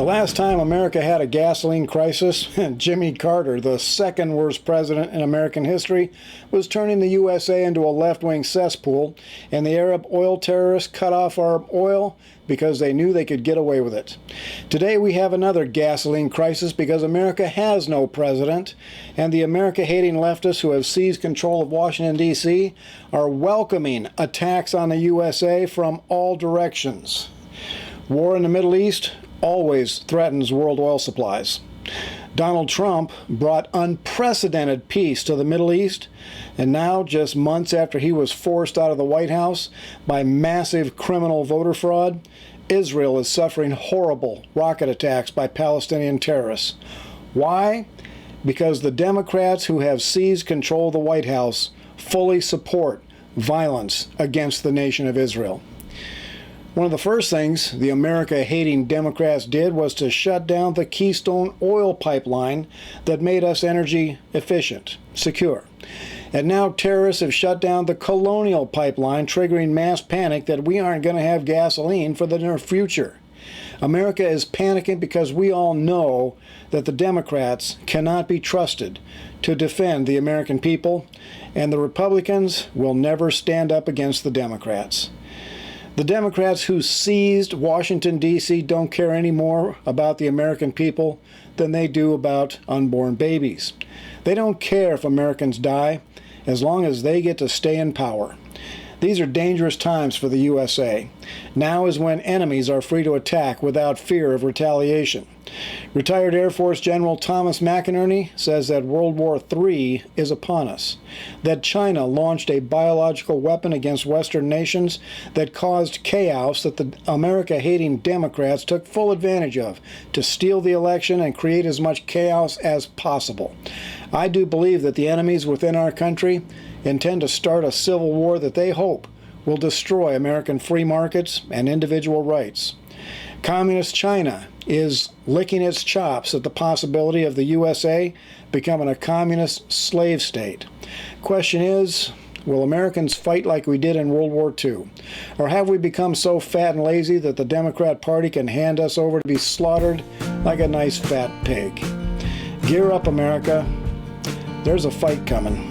The last time America had a gasoline crisis, Jimmy Carter, the second worst president in American history, was turning the USA into a left-wing cesspool, and the Arab oil terrorists cut off our oil because they knew they could get away with it. Today we have another gasoline crisis because America has no president, and the America-hating leftists who have seized control of Washington, D.C. are welcoming attacks on the USA from all directions. War in the Middle East always threatens world oil supplies. Donald Trump brought unprecedented peace to the Middle East, and now, just months after he was forced out of the White House by massive criminal voter fraud, Israel is suffering horrible rocket attacks by Palestinian terrorists. Why? Because the Democrats who have seized control of the White House fully support violence against the nation of Israel. One of the first things the America-hating Democrats did was to shut down the Keystone oil pipeline that made us energy efficient, secure. And now terrorists have shut down the Colonial Pipeline, triggering mass panic that we aren't going to have gasoline for the near future. America is panicking because we all know that the Democrats cannot be trusted to defend the American people, and the Republicans will never stand up against the Democrats. The Democrats who seized Washington, D.C. don't care any more about the American people than they do about unborn babies. They don't care if Americans die as long as they get to stay in power. These are dangerous times for the USA. Now is when enemies are free to attack without fear of retaliation. Retired Air Force General Thomas McInerney says that World War III is upon us, that China launched a biological weapon against Western nations that caused chaos that the America-hating Democrats took full advantage of to steal the election and create as much chaos as possible. I do believe that the enemies within our country intend to start a civil war that they hope will destroy American free markets and individual rights. Communist China is licking its chops at the possibility of the USA becoming a communist slave state. Question is, will Americans fight like we did in World War II? Or have we become so fat and lazy that the Democrat Party can hand us over to be slaughtered like a nice fat pig? Gear up, America. There's a fight coming.